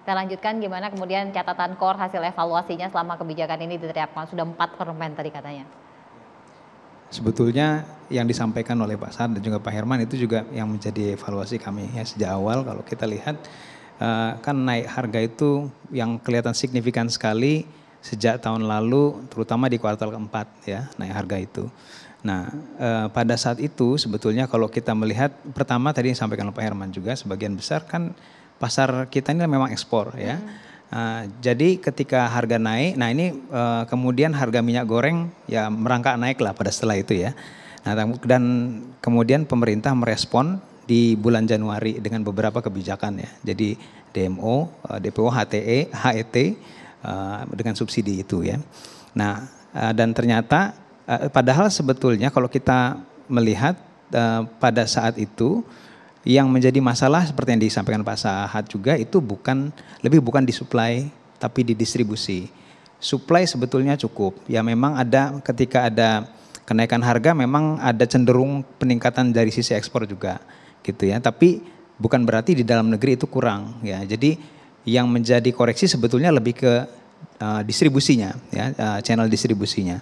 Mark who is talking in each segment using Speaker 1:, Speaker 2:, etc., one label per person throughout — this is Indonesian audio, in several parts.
Speaker 1: Kita lanjutkan gimana kemudian catatan core hasil evaluasinya selama kebijakan ini diterapkan. Sudah 4 fermen tadi katanya.
Speaker 2: Sebetulnya yang disampaikan oleh Pak Saad dan juga Pak Herman itu juga yang menjadi evaluasi kami ya sejak awal. Kalau kita lihat kan naik harga itu yang kelihatan signifikan sekali sejak tahun lalu, terutama di kuartal keempat ya naik harga itu. Nah pada saat itu sebetulnya kalau kita melihat pertama tadi yang disampaikan oleh Pak Herman juga sebagian besar kan pasar kita ini memang ekspor ya. Jadi ketika harga naik, nah ini kemudian harga minyak goreng ya merangkak naik lah pada setelah itu ya. Nah dan kemudian pemerintah merespon di bulan Januari dengan beberapa kebijakan ya. Jadi DMO, DPO, HTE, HET dengan subsidi itu ya. Nah dan ternyata padahal sebetulnya kalau kita melihat pada saat itu yang menjadi masalah seperti yang disampaikan Pak Saad juga itu bukan di supply tapi di distribusi. Supply sebetulnya cukup. Ya memang ada ketika ada kenaikan harga memang ada cenderung peningkatan dari sisi ekspor juga gitu ya. Tapi bukan berarti di dalam negeri itu kurang ya. Jadi yang menjadi koreksi sebetulnya lebih ke distribusinya ya, channel distribusinya.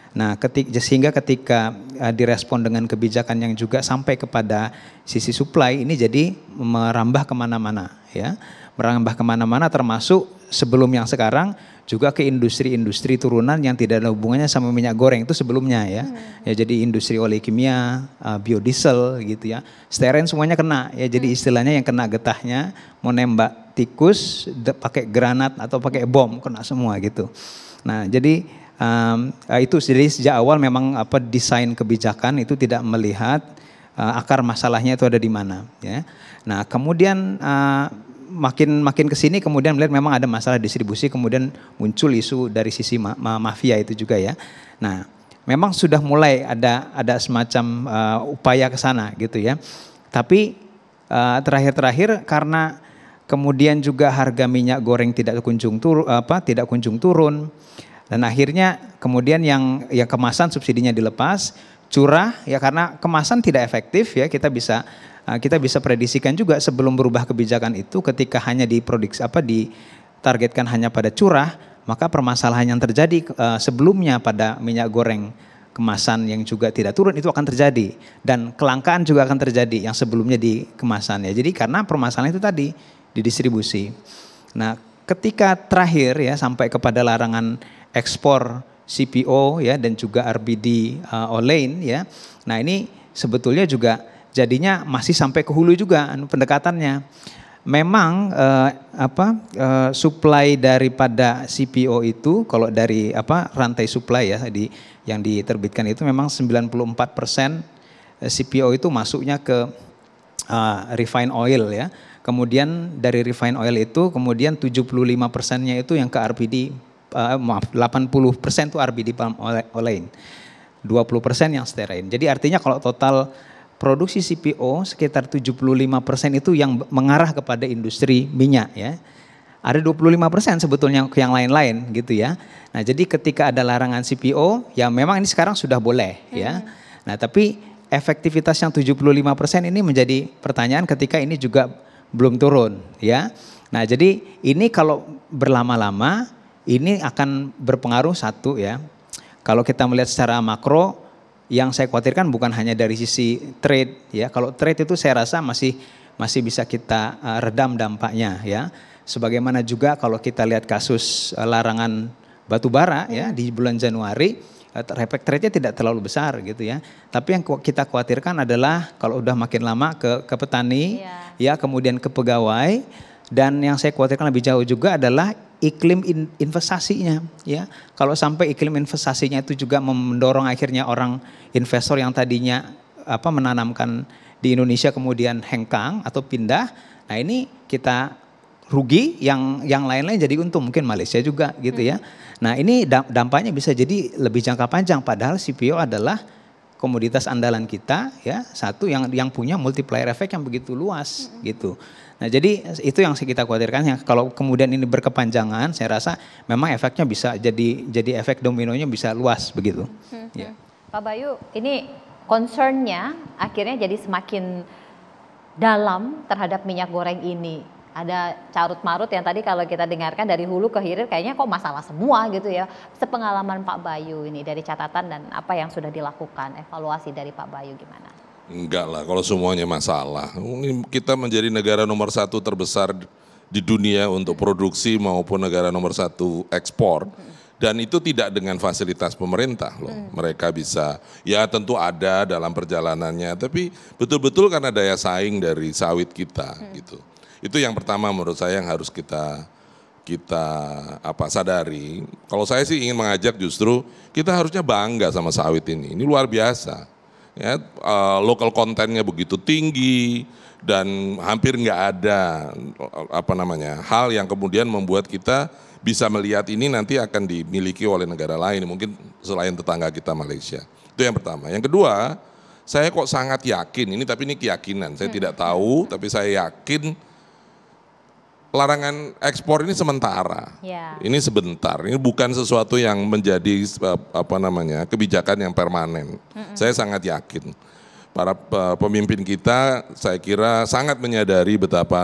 Speaker 2: Nah, sehingga ketika direspon dengan kebijakan yang juga sampai kepada sisi supply ini jadi merambah kemana-mana ya, merambah kemana-mana termasuk sebelum yang sekarang juga ke industri-industri turunan yang tidak ada hubungannya sama minyak goreng itu sebelumnya ya, ya jadi industri oleh kimia, biodiesel gitu ya, steren semuanya kena ya, jadi istilahnya yang kena getahnya mau nembak tikus pakai granat atau pakai bom kena semua gitu. Nah, jadi itu jadi sejak awal memang desain kebijakan itu tidak melihat akar masalahnya itu ada di mana ya. Nah kemudian makin kesini kemudian melihat memang ada masalah distribusi, kemudian muncul isu dari sisi mafia itu juga ya. Nah memang sudah mulai ada semacam upaya ke sana gitu ya. Tapi terakhir-terakhir karena kemudian juga harga minyak goreng tidak kunjung turun. Dan akhirnya kemudian yang kemasan subsidinya dilepas, curah ya karena kemasan tidak efektif ya kita bisa prediksikan juga sebelum berubah kebijakan itu ketika hanya ditargetkan hanya pada curah, maka permasalahan yang terjadi sebelumnya pada minyak goreng kemasan yang juga tidak turun itu akan terjadi dan kelangkaan juga akan terjadi yang sebelumnya di kemasan ya. Jadi karena permasalahan itu tadi di distribusi. Nah, ketika terakhir ya sampai kepada larangan ekspor CPO ya dan juga RBD Olane ya. Nah, ini sebetulnya juga jadinya masih sampai ke hulu juga pendekatannya. Memang supply daripada CPO itu kalau dari rantai supply ya yang diterbitkan itu memang 94% CPO itu masuknya ke refined oil ya. Kemudian dari refined oil itu kemudian 75%-nya itu yang ke RBD 80% itu RBD palm oil, 20% yang steren. Jadi artinya kalau total produksi CPO sekitar 75% itu yang mengarah kepada industri minyak ya. Ada 25% sebetulnya yang lain-lain gitu ya. Nah jadi ketika ada larangan CPO ya memang ini sekarang sudah boleh ya. Nah tapi efektivitas yang 75% ini menjadi pertanyaan ketika ini juga belum turun ya. Nah jadi ini kalau berlama-lama ini akan berpengaruh satu ya. Kalau kita melihat secara makro, yang saya khawatirkan bukan hanya dari sisi trade ya. Kalau trade itu saya rasa masih bisa kita redam dampaknya ya. Sebagaimana juga kalau kita lihat kasus larangan batu bara ya di bulan Januari, efek trade-nya tidak terlalu besar gitu ya. Tapi yang kita khawatirkan adalah kalau udah makin lama ke petani ya, kemudian ke pegawai. Dan yang saya khawatirkan lebih jauh juga adalah iklim investasinya ya. Kalau sampai iklim investasinya itu juga mendorong akhirnya orang investor yang tadinya menanamkan di Indonesia kemudian hengkang atau pindah. Nah ini kita rugi, yang lain-lain jadi untung, mungkin Malaysia juga gitu ya. Nah ini dampaknya bisa jadi lebih jangka panjang padahal CPO adalah komoditas andalan kita ya, satu yang punya multiplier effect yang begitu luas gitu. Nah jadi itu yang kita khawatirkan ya, kalau kemudian ini berkepanjangan saya rasa memang efeknya bisa jadi efek dominonya bisa luas begitu. Ya.
Speaker 1: Pak Bayu, ini concernnya akhirnya jadi semakin dalam terhadap minyak goreng ini. ada carut marut yang tadi kalau kita dengarkan dari hulu ke hilir kayaknya kok masalah semua gitu ya. Sepengalaman Pak Bayu ini dari catatan dan apa yang sudah dilakukan, evaluasi dari Pak Bayu gimana?
Speaker 3: Enggak lah, kalau semuanya masalah. Ini kita menjadi negara nomor 1 terbesar di dunia untuk produksi maupun negara nomor 1 ekspor. Dan itu tidak dengan fasilitas pemerintah loh. Mereka bisa, ya tentu ada dalam perjalanannya, tapi betul-betul karena daya saing dari sawit kita gitu. Itu yang pertama menurut saya yang harus kita sadari. Kalau saya sih ingin mengajak justru kita harusnya bangga sama sawit ini. Ini luar biasa. Ya, local kontennya begitu tinggi dan hampir nggak ada hal yang kemudian membuat kita bisa melihat ini nanti akan dimiliki oleh negara lain, mungkin selain tetangga kita Malaysia. Itu yang pertama. Yang kedua, saya kok sangat yakin, tapi ini keyakinan, saya tidak tahu, tapi saya yakin larangan ekspor ini sementara. Ini sebentar, ini bukan sesuatu yang menjadi kebijakan yang permanen. Saya sangat yakin. Para pemimpin kita saya kira sangat menyadari betapa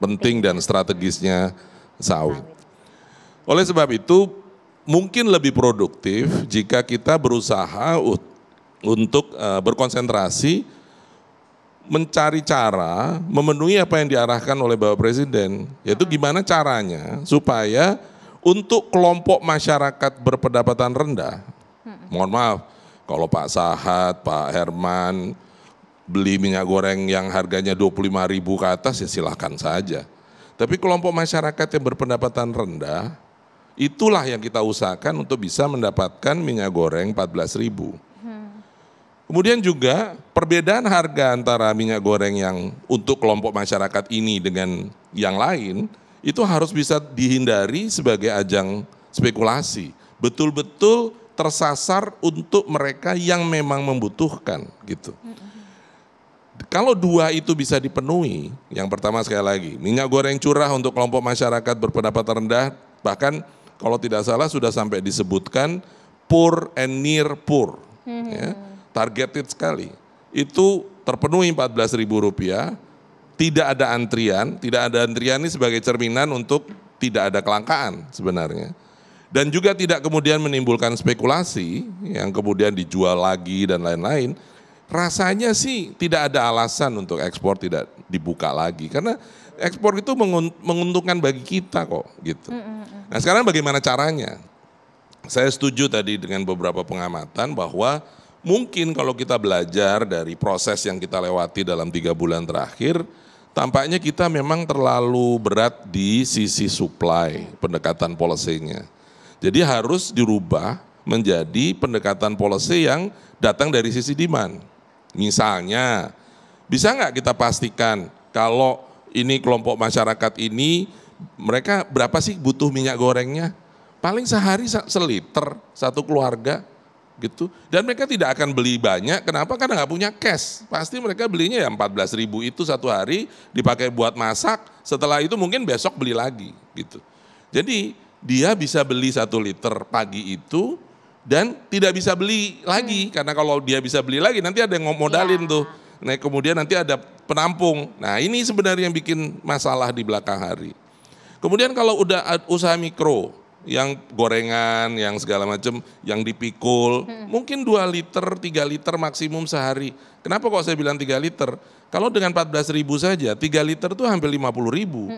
Speaker 3: penting dan strategisnya sawit. Oleh sebab itu mungkin lebih produktif jika kita berusaha untuk berkonsentrasi mencari cara memenuhi apa yang diarahkan oleh Bapak Presiden, yaitu gimana caranya supaya untuk kelompok masyarakat berpendapatan rendah, mohon maaf kalau Pak Sahat, Pak Herman beli minyak goreng yang harganya 25.000 ke atas ya silahkan saja. Tapi kelompok masyarakat yang berpendapatan rendah, itulah yang kita usahakan untuk bisa mendapatkan minyak goreng 14.000. Kemudian juga perbedaan harga antara minyak goreng yang untuk kelompok masyarakat ini dengan yang lain, itu harus bisa dihindari sebagai ajang spekulasi. Betul-betul tersasar untuk mereka yang memang membutuhkan gitu. Kalau dua itu bisa dipenuhi, yang pertama sekali lagi, minyak goreng curah untuk kelompok masyarakat berpendapatan rendah, bahkan kalau tidak salah sudah sampai disebutkan poor and near poor, ya, targeted sekali. Itu terpenuhi Rp14.000, tidak ada antrian ini sebagai cerminan untuk tidak ada kelangkaan sebenarnya. Dan juga tidak kemudian menimbulkan spekulasi yang kemudian dijual lagi dan lain-lain. Rasanya sih tidak ada alasan untuk ekspor tidak dibuka lagi, karena ekspor itu menguntungkan bagi kita kok gitu. Nah sekarang bagaimana caranya? Saya setuju tadi dengan beberapa pengamatan bahwa mungkin kalau kita belajar dari proses yang kita lewati dalam 3 bulan terakhir, tampaknya kita memang terlalu berat di sisi supply pendekatan policy-nya. Jadi harus dirubah menjadi pendekatan policy yang datang dari sisi demand. Misalnya, bisa nggak kita pastikan kalau ini kelompok masyarakat ini, mereka berapa sih butuh minyak gorengnya? Paling sehari seliter satu keluarga gitu. Dan mereka tidak akan beli banyak, kenapa? Karena nggak punya cash. Pasti mereka belinya ya 14.000 itu satu hari dipakai buat masak, setelah itu mungkin besok beli lagi gitu. Jadi dia bisa beli 1 liter pagi itu, dan tidak bisa beli lagi, karena kalau dia bisa beli lagi nanti ada yang modalin tuh. Nah kemudian nanti ada penampung. Nah ini sebenarnya yang bikin masalah di belakang hari. Kemudian kalau udah usaha mikro, yang gorengan, yang segala macam, yang dipikul, mungkin 2 liter, 3 liter maksimum sehari. Kenapa kok saya bilang 3 liter? Kalau dengan 14.000 saja, 3 liter tuh hampir 50.000.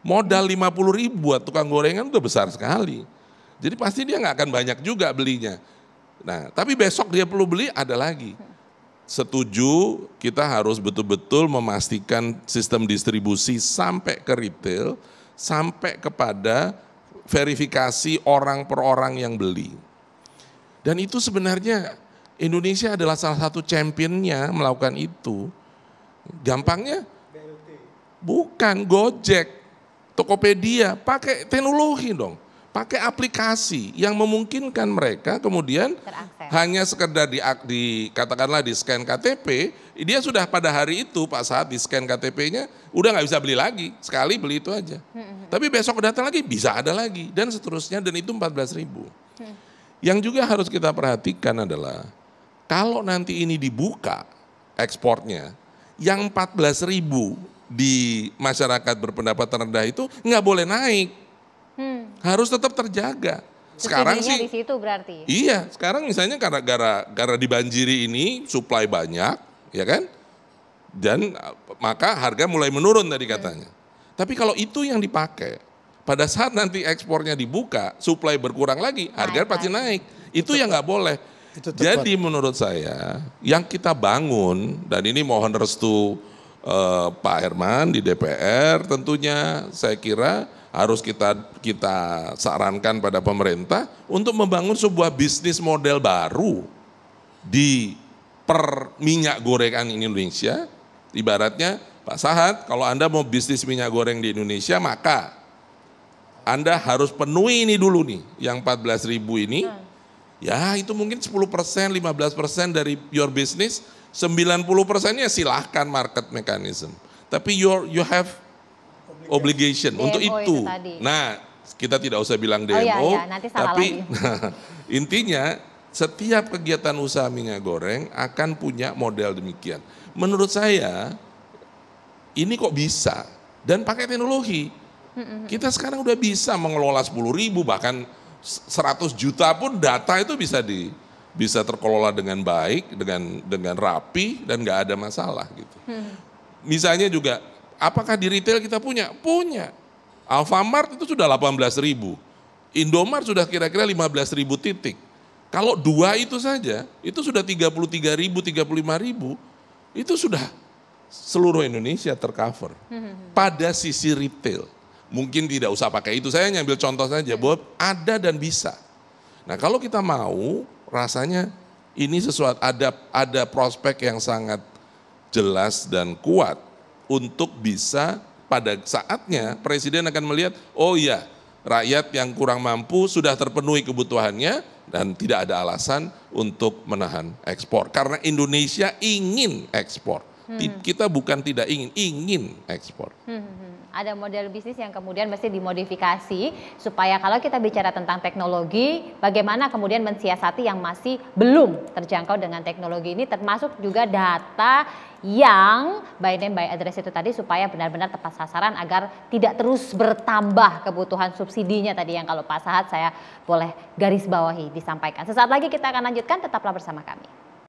Speaker 3: Modal 50.000 buat tukang gorengan udah besar sekali. Jadi pasti dia nggak akan banyak juga belinya. Nah, tapi besok dia perlu beli, ada lagi. Setuju, kita harus betul-betul memastikan sistem distribusi sampai ke retail, sampai kepada verifikasi orang per orang yang beli. Dan itu sebenarnya Indonesia adalah salah satu championnya melakukan itu. Gampangnya? Bukan Gojek, Tokopedia, pakai teknologi dong. Pakai aplikasi yang memungkinkan mereka kemudian hanya sekedar katakanlah di scan KTP, dia sudah pada hari itu Pak saat di scan KTP-nya udah nggak bisa beli lagi, sekali beli itu aja. Tapi besok datang lagi bisa ada lagi dan seterusnya, dan itu 14.000. Yang juga harus kita perhatikan adalah kalau nanti ini dibuka ekspornya, yang 14.000 di masyarakat berpendapatan rendah itu nggak boleh naik, harus tetap terjaga. Sekarang sih
Speaker 1: di situ berarti.
Speaker 3: Iya, sekarang misalnya karena dibanjiri ini supply banyak, ya kan? Dan maka harga mulai menurun tadi katanya. Tapi kalau itu yang dipakai, pada saat nanti ekspornya dibuka, supply berkurang lagi, harga pasti naik. Itu yang nggak boleh. Jadi menurut saya, yang kita bangun, dan ini mohon restu Pak Herman di DPR tentunya, saya kira harus kita sarankan pada pemerintah untuk membangun sebuah bisnis model baru di minyak gorengan Indonesia. Ibaratnya Pak Sahat, kalau Anda mau bisnis minyak goreng di Indonesia, maka Anda harus penuhi ini dulu nih, yang 14.000 ini, ya itu mungkin 10%, 15% dari your business, 90%-nya silahkan market mechanism. Tapi you have obligation
Speaker 1: DMO
Speaker 3: untuk itu. Nah, kita tidak usah bilang DMO,
Speaker 1: nanti salah
Speaker 3: tapi
Speaker 1: lagi.
Speaker 3: intinya setiap kegiatan usaha minyak goreng akan punya model demikian. Menurut saya ini kok bisa dan pakai teknologi. Kita sekarang udah bisa mengelola 10.000 bahkan 100 juta pun data itu bisa terkelola dengan baik, dengan rapi dan nggak ada masalah gitu. Misalnya juga, apakah di retail kita punya? Punya. Alfamart itu sudah 18.000, Indomart sudah kira-kira 15.000 titik. Kalau 2 itu saja, itu sudah 33.000, 35.000, itu sudah seluruh Indonesia tercover. Pada sisi retail, mungkin tidak usah pakai itu, saya ngambil contoh saja bahwa ada dan bisa. Nah kalau kita mau, rasanya ini sesuatu, ada prospek yang sangat jelas dan kuat untuk bisa pada saatnya Presiden akan melihat, oh iya rakyat yang kurang mampu sudah terpenuhi kebutuhannya dan tidak ada alasan untuk menahan ekspor. Karena Indonesia ingin ekspor, kita bukan tidak ingin ekspor.
Speaker 1: Ada model bisnis yang kemudian mesti dimodifikasi supaya kalau kita bicara tentang teknologi, bagaimana kemudian mensiasati yang masih belum terjangkau dengan teknologi ini, termasuk juga data yang by name by address itu tadi supaya benar-benar tepat sasaran agar tidak terus bertambah kebutuhan subsidinya tadi yang kalau Pak Sahat saya boleh garis bawahi disampaikan. Sesaat lagi kita akan lanjutkan, tetaplah bersama kami.